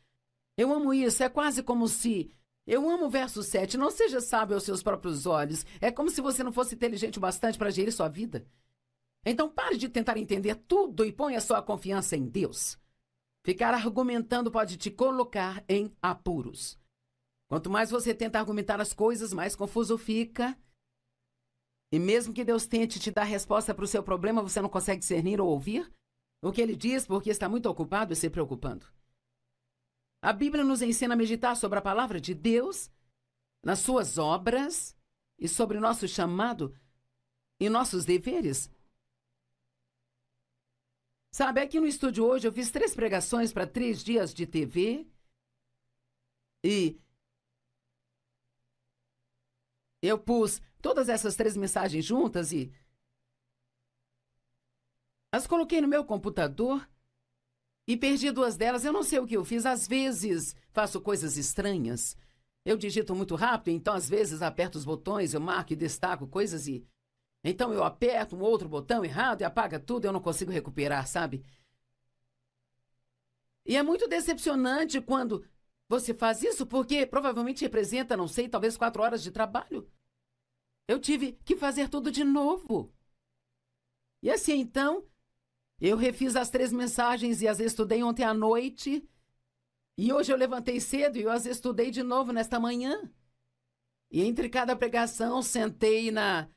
Eu amo isso, é quase como se... Eu amo o verso 7, não seja sábio aos seus próprios olhos. É como se você não fosse inteligente o bastante para gerir sua vida. Então pare de tentar entender tudo e ponha sua confiança em Deus. Ficar argumentando pode te colocar em apuros. Quanto mais você tenta argumentar as coisas, mais confuso fica. E mesmo que Deus tente te dar resposta para o seu problema, você não consegue discernir ou ouvir o que ele diz porque está muito ocupado e se preocupando. A Bíblia nos ensina a meditar sobre a palavra de Deus, nas suas obras e sobre o nosso chamado e nossos deveres. Sabe, aqui no estúdio hoje eu fiz 3 pregações para 3 dias de TV e eu pus todas essas 3 mensagens juntas e as coloquei no meu computador e perdi 2 delas. Eu não sei o que eu fiz. Às vezes faço coisas estranhas. Eu digito muito rápido, então às vezes aperto os botões, eu marco e destaco coisas e... Então eu aperto um outro botão errado e apaga tudo, eu não consigo recuperar, sabe? E é muito decepcionante quando você faz isso, porque provavelmente representa, não sei, talvez 4 horas de trabalho. Eu tive que fazer tudo de novo. E assim, então, eu refiz as 3 mensagens e as estudei ontem à noite. E hoje eu levantei cedo e eu as estudei de novo nesta manhã. E entre cada pregação, sentei na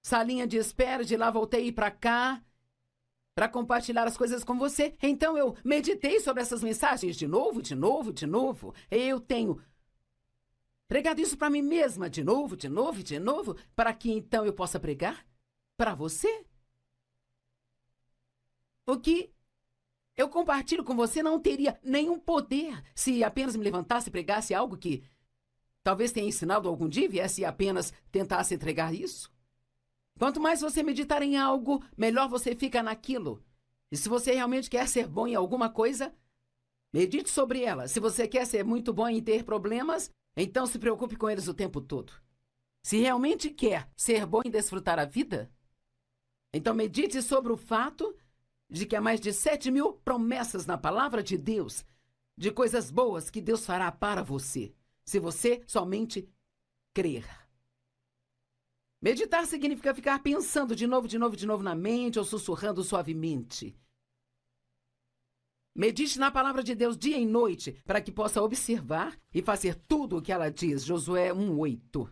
salinha de espera, de lá voltei para cá, para compartilhar as coisas com você. Então eu meditei sobre essas mensagens de novo. Eu tenho pregado isso para mim mesma de novo, para que então eu possa pregar para você. O que eu compartilho com você não teria nenhum poder se apenas me levantasse e pregasse algo que talvez tenha ensinado algum dia e viesse e apenas tentasse entregar isso. Quanto mais você meditar em algo, melhor você fica naquilo. E se você realmente quer ser bom em alguma coisa, medite sobre ela. Se você quer ser muito bom em ter problemas, então se preocupe com eles o tempo todo. Se realmente quer ser bom em desfrutar a vida, então medite sobre o fato de que há mais de 7.000 promessas na palavra de Deus, de coisas boas que Deus fará para você, se você somente crer. Meditar significa ficar pensando de novo na mente ou sussurrando suavemente. Medite na palavra de Deus dia e noite para que possa observar e fazer tudo o que ela diz. Josué 1:8.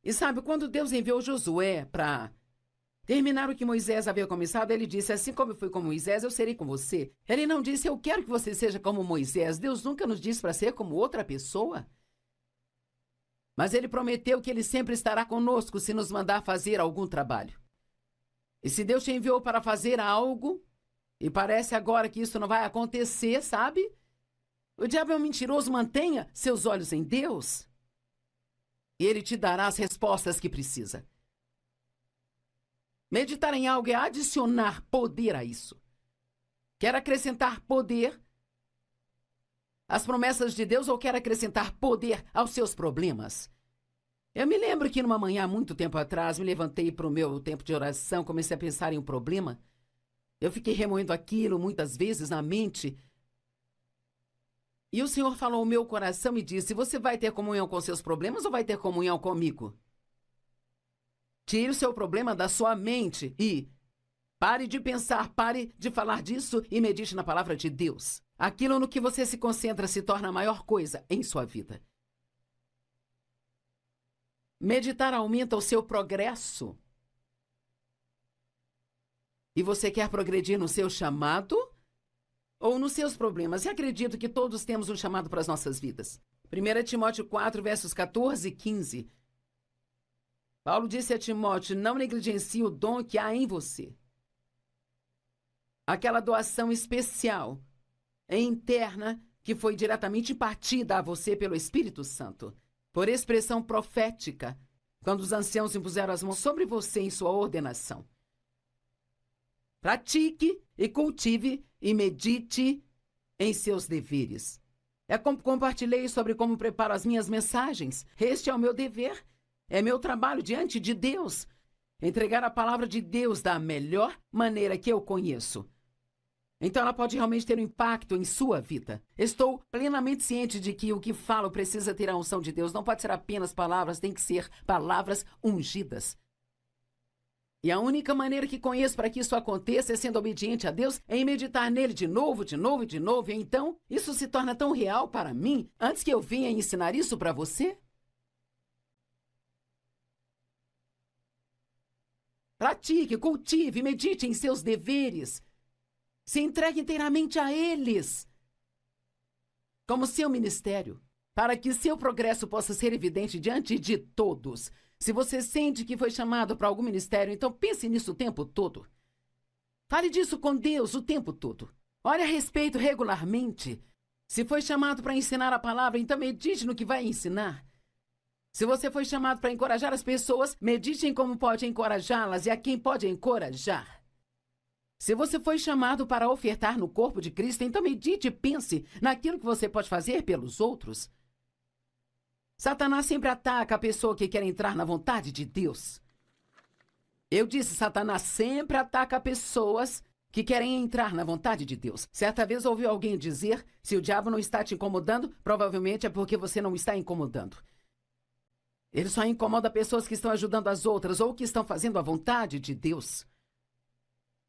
E sabe, quando Deus enviou Josué para terminar o que Moisés havia começado, ele disse, assim como eu fui com Moisés, eu serei com você. Ele não disse, eu quero que você seja como Moisés. Deus nunca nos disse para ser como outra pessoa. Mas ele prometeu que ele sempre estará conosco se nos mandar fazer algum trabalho. E se Deus te enviou para fazer algo, e parece agora que isso não vai acontecer, sabe? O diabo é um mentiroso, mantenha seus olhos em Deus. E ele te dará as respostas que precisa. Meditar em algo é adicionar poder a isso. Quer acrescentar poder às promessas de Deus ou quer acrescentar poder aos seus problemas? Eu me lembro que numa manhã, há muito tempo atrás, me levantei para o meu tempo de oração, comecei a pensar em um problema. Eu fiquei remoendo aquilo muitas vezes na mente. E o Senhor falou ao meu coração e disse, você vai ter comunhão com seus problemas ou vai ter comunhão comigo? Tire o seu problema da sua mente e pare de pensar, pare de falar disso e medite na palavra de Deus. Aquilo no que você se concentra se torna a maior coisa em sua vida. Meditar aumenta o seu progresso. E você quer progredir no seu chamado ou nos seus problemas? E acredito que todos temos um chamado para as nossas vidas. 1 Timóteo 4, versos 14 e 15. Paulo disse a Timóteo: não negligencie o dom que há em você. Aquela doação especial e interna que foi diretamente impartida a você pelo Espírito Santo, por expressão profética, quando os anciãos impuseram as mãos sobre você em sua ordenação. Pratique e cultive e medite em seus deveres. É como compartilhei sobre como preparo as minhas mensagens. Este é o meu dever, é meu trabalho diante de Deus. Entregar a palavra de Deus da melhor maneira que eu conheço. Então ela pode realmente ter um impacto em sua vida. Estou plenamente ciente de que o que falo precisa ter a unção de Deus. Não pode ser apenas palavras, tem que ser palavras ungidas. E a única maneira que conheço para que isso aconteça é sendo obediente a Deus, é em meditar nele de novo, de novo e de novo. E então, isso se torna tão real para mim, antes que eu venha ensinar isso para você. Pratique, cultive, medite em seus deveres. Se entregue inteiramente a eles, como seu ministério, para que seu progresso possa ser evidente diante de todos. Se você sente que foi chamado para algum ministério, então pense nisso o tempo todo. Fale disso com Deus o tempo todo. Ore a respeito regularmente. Se foi chamado para ensinar a palavra, então medite no que vai ensinar. Se você foi chamado para encorajar as pessoas, medite em como pode encorajá-las e a quem pode encorajar. Se você foi chamado para ofertar no corpo de Cristo, então medite e pense naquilo que você pode fazer pelos outros. Satanás sempre ataca a pessoa que quer entrar na vontade de Deus. Eu disse, Satanás sempre ataca pessoas que querem entrar na vontade de Deus. Certa vez ouvi alguém dizer, se o diabo não está te incomodando, provavelmente é porque você não está incomodando. Ele só incomoda pessoas que estão ajudando as outras ou que estão fazendo a vontade de Deus.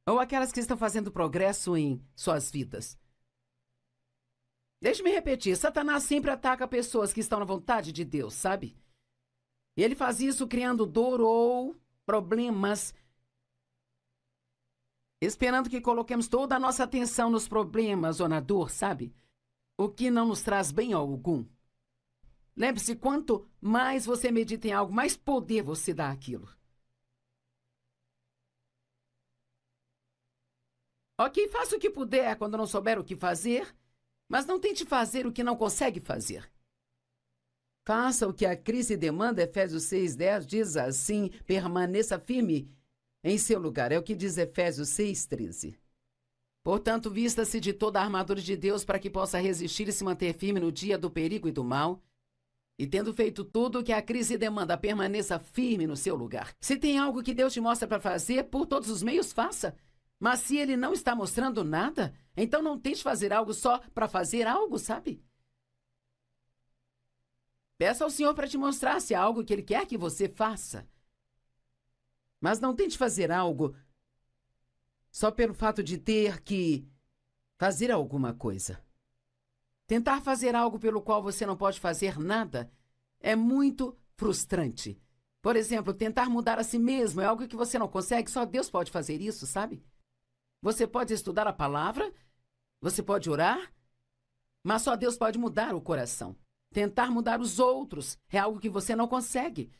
Ou aquelas que estão fazendo progresso em suas vidas. Deixe-me repetir, Satanás sempre ataca pessoas que estão na vontade de Deus, sabe? E ele faz isso criando dor ou problemas, esperando que coloquemos toda a nossa atenção nos problemas ou na dor, sabe? O que não nos traz bem algum. Lembre-se, quanto mais você medita em algo, mais poder você dá àquilo. Ok, faça o que puder quando não souber o que fazer, mas não tente fazer o que não consegue fazer. Faça o que a crise demanda. Efésios 6:10 diz assim: permaneça firme em seu lugar. É o que diz Efésios 6:13. Portanto, vista-se de toda a armadura de Deus para que possa resistir e se manter firme no dia do perigo e do mal. E tendo feito tudo o que a crise demanda, permaneça firme no seu lugar. Se tem algo que Deus te mostra para fazer, por todos os meios, faça. Mas se ele não está mostrando nada, então não tente fazer algo só para fazer algo, sabe? Peça ao Senhor para te mostrar se há algo que ele quer que você faça. Mas não tente fazer algo só pelo fato de ter que fazer alguma coisa. Tentar fazer algo pelo qual você não pode fazer nada é muito frustrante. Por exemplo, tentar mudar a si mesmo é algo que você não consegue, só Deus pode fazer isso, sabe? Você pode estudar a palavra, você pode orar, mas só Deus pode mudar o coração. Tentar mudar os outros é algo que você não consegue.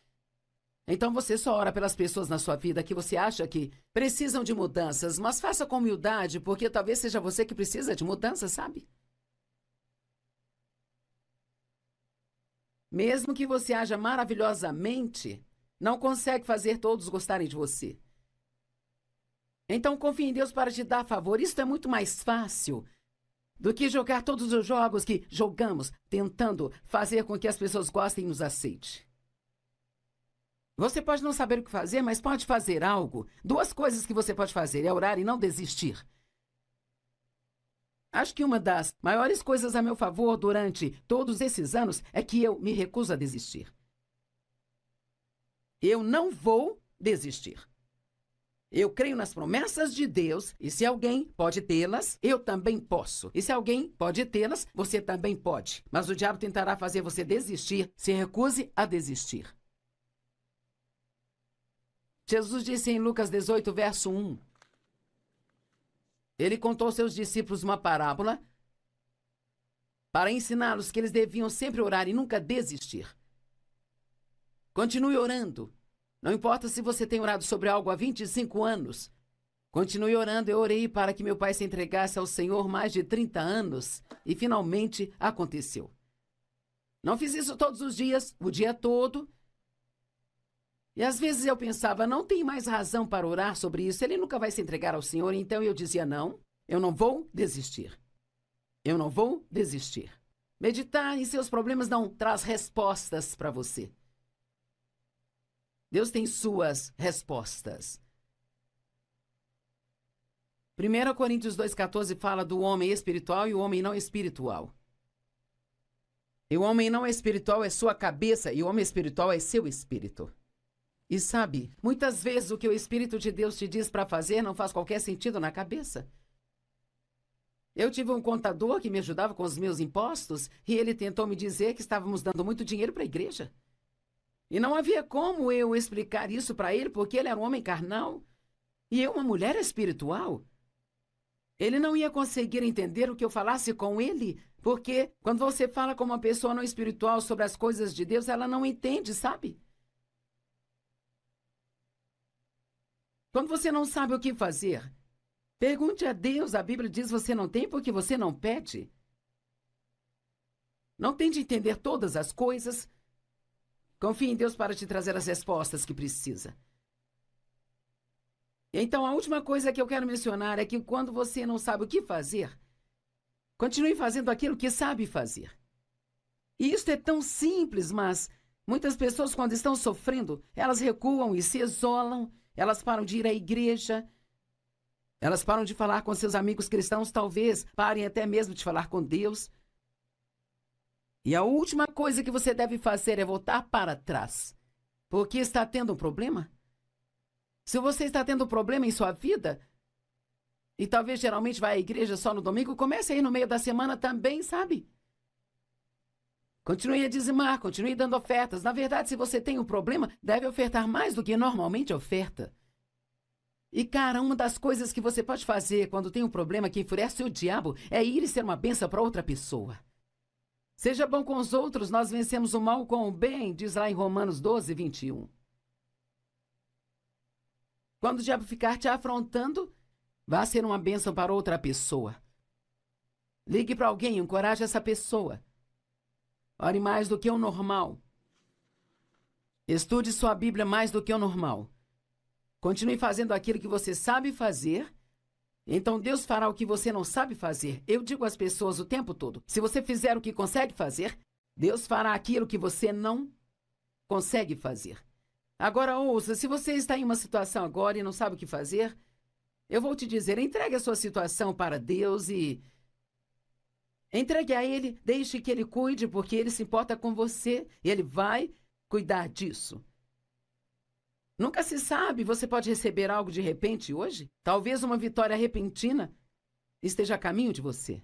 Então você só ora pelas pessoas na sua vida que você acha que precisam de mudanças, mas faça com humildade, porque talvez seja você que precisa de mudanças, sabe? Mesmo que você haja maravilhosamente, não consegue fazer todos gostarem de você. Então confie em Deus para te dar favor. Isso é muito mais fácil do que jogar todos os jogos que jogamos, tentando fazer com que as pessoas gostem e nos aceitem. Você pode não saber o que fazer, mas pode fazer algo. 2 coisas que você pode fazer é orar e não desistir. Acho que uma das maiores coisas a meu favor durante todos esses anos é que eu me recuso a desistir. Eu não vou desistir. Eu creio nas promessas de Deus, e se alguém pode tê-las, eu também posso. E se alguém pode tê-las, você também pode. Mas o diabo tentará fazer você desistir. Se recuse a desistir. Jesus disse em Lucas 18, verso 1. Ele contou aos seus discípulos uma parábola para ensiná-los que eles deviam sempre orar e nunca desistir. Continue orando. Não importa se você tem orado sobre algo há 25 anos. Continue orando. Eu orei para que meu pai se entregasse ao Senhor mais de 30 anos e finalmente aconteceu. Não fiz isso todos os dias, o dia todo. E às vezes eu pensava, não tem mais razão para orar sobre isso. Ele nunca vai se entregar ao Senhor. Então eu dizia, não, eu não vou desistir. Eu não vou desistir. Meditar em seus problemas não traz respostas para você. Deus tem suas respostas. 1 Coríntios 2,14 fala do homem espiritual e o homem não espiritual. E o homem não espiritual é sua cabeça e o homem espiritual é seu espírito. E sabe, muitas vezes o que o Espírito de Deus te diz para fazer não faz qualquer sentido na cabeça. Eu tive um contador que me ajudava com os meus impostos e ele tentou me dizer que estávamos dando muito dinheiro para a igreja. E não havia como eu explicar isso para ele, porque ele era um homem carnal e eu uma mulher espiritual. Ele não ia conseguir entender o que eu falasse com ele, porque quando você fala com uma pessoa não espiritual sobre as coisas de Deus, ela não entende, sabe? Quando você não sabe o que fazer, pergunte a Deus. A Bíblia diz você não tem porque você não pede. Não tente entender todas as coisas. Confie em Deus para te trazer as respostas que precisa. Então, a última coisa que eu quero mencionar é que quando você não sabe o que fazer, continue fazendo aquilo que sabe fazer. E isso é tão simples, mas muitas pessoas, quando estão sofrendo, elas recuam e se isolam, elas param de ir à igreja, elas param de falar com seus amigos cristãos, talvez parem até mesmo de falar com Deus. E a última coisa que você deve fazer é voltar para trás. Porque está tendo um problema? Se você está tendo um problema em sua vida, e talvez geralmente vai à igreja só no domingo, comece aí no meio da semana também, sabe? Continue a dizimar, continue dando ofertas. Na verdade, se você tem um problema, deve ofertar mais do que normalmente oferta. E, cara, uma das coisas que você pode fazer quando tem um problema que enfurece o diabo é ir e ser uma bênção para outra pessoa. Seja bom com os outros, nós vencemos o mal com o bem, diz lá em Romanos 12, 21. Quando o diabo ficar te afrontando, vá ser uma bênção para outra pessoa. Ligue para alguém, encoraje essa pessoa. Ore mais do que o normal. Estude sua Bíblia mais do que o normal. Continue fazendo aquilo que você sabe fazer. Então Deus fará o que você não sabe fazer. Eu digo às pessoas o tempo todo, se você fizer o que consegue fazer, Deus fará aquilo que você não consegue fazer. Agora ouça, se você está em uma situação agora e não sabe o que fazer, eu vou te dizer, entregue a sua situação para Deus e entregue a Ele, deixe que Ele cuide, porque Ele se importa com você e Ele vai cuidar disso. Nunca se sabe, você pode receber algo de repente hoje? Talvez uma vitória repentina esteja a caminho de você.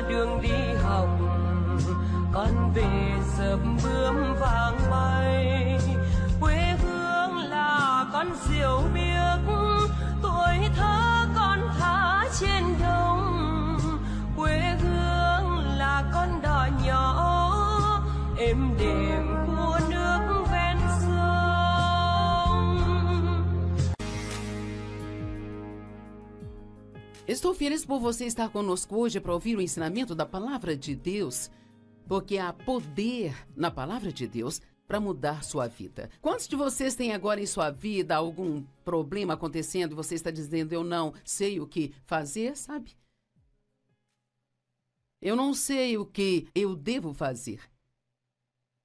Đường đi học con về sớm bướm vàng mai. êm đềm của nước ven sông. Estou feliz por você estar conosco hoje para ouvir o ensinamento da Palavra de Deus, porque há poder na Palavra de Deus para mudar sua vida. Quantos de vocês têm agora em sua vida algum problema acontecendo e você está dizendo, eu não sei o que fazer, sabe? Eu não sei o que eu devo fazer.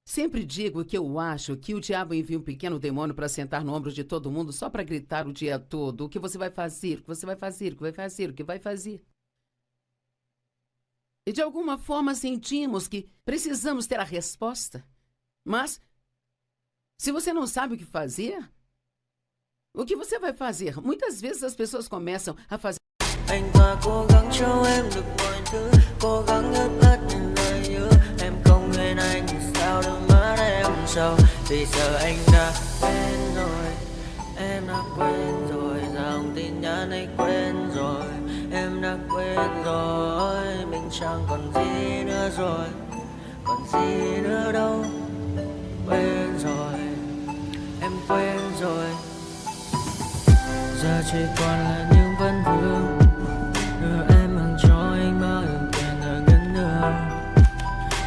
Sempre digo que eu acho que o diabo envia um pequeno demônio para sentar no ombro de todo mundo só para gritar o dia todo o que você vai fazer, o que você vai fazer, o que vai fazer, o que vai fazer. E de alguma forma sentimos que precisamos ter a resposta. Mas, se você não sabe o que fazer, o que você vai fazer? Muitas vezes as pessoas começam a fazer. Anh ta cố gắng cho em được mọi thứ, cố gắng hết tất những lời hứa. Em không quên anh thì sao đôi mắt em sầu. Vì giờ anh đã quên rồi, em đã quên rồi. Dòng tin nhắn anh quên rồi, em đã quên rồi. Mình chẳng còn gì nữa rồi, còn gì nữa đâu. Quên rồi, em quên rồi. Giờ chỉ còn là những vấn vương. Đưa em mang cho anh bao nhiêu tiền ở gần đường.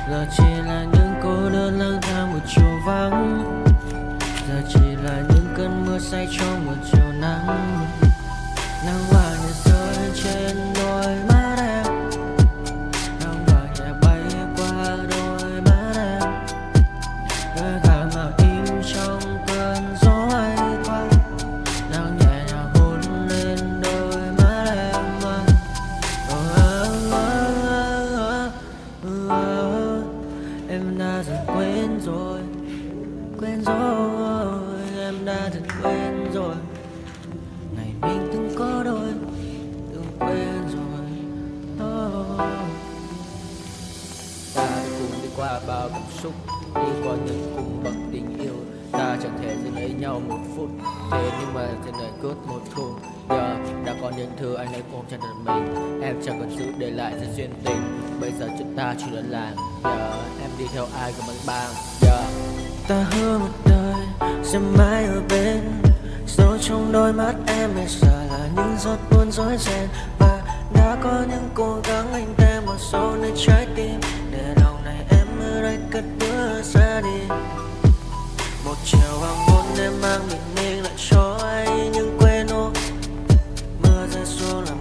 Giờ chỉ là những cô đơn lang thang một chiều vắng. Giờ chỉ là những cơn mưa say trong một chiều nắng. Nắng vàng nhẹ rơi trên đôi mắt em. Nắng vàng nhẹ bay qua đôi mắt em. Đôi gà mà im trong cơn gió hay qua. Nắng nhẹ nhàng hôn lên đôi mắt em. Em đã dần quên rồi, quên rồi. Em đã dần quên rồi. Ngày mình từng có đôi, từng quên rồi. Ta đã cùng đi qua bao cảm xúc, đi qua những cung bậc tình yêu. Ta chẳng thể dừng lấy nhau một phút, thế nhưng mà trên đời cướp một khung. Giờ đã có những thứ anh ấy ôm trong đời mình, em chẳng còn giữ để lại sự duyên tình. Bây giờ chúng ta chỉ là làng, giờ em đi theo ai của bằng bang. Giờ Ta hứa một đời sẽ mãi ở bên. Dấu trong đôi mắt em bây giờ là những giọt buồn rối ren. Và đã có những cố gắng anh thêm một số nơi trái tim. Để lòng này em ở đây cất bước ra đi. Một chiều hoàng hôn em mang bình minh lại cho anh những quên ô. Mưa rơi xuống làm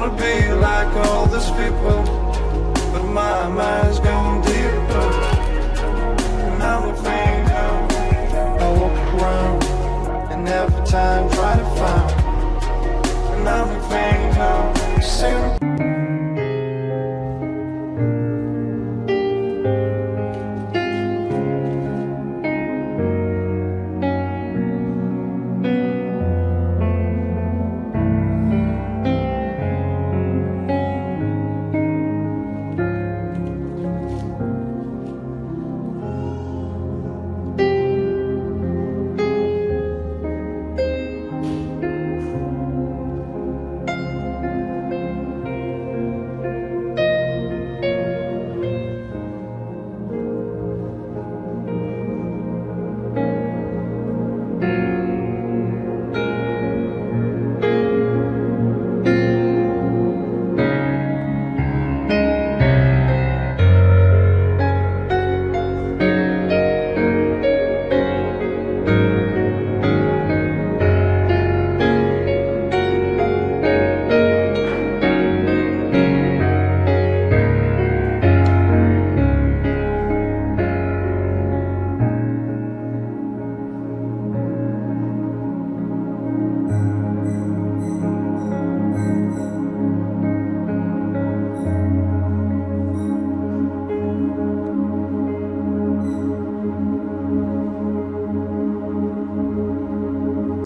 wanna be like all these people, but my mind's gone deeper. And I'm a finger, I walk around, and every time try to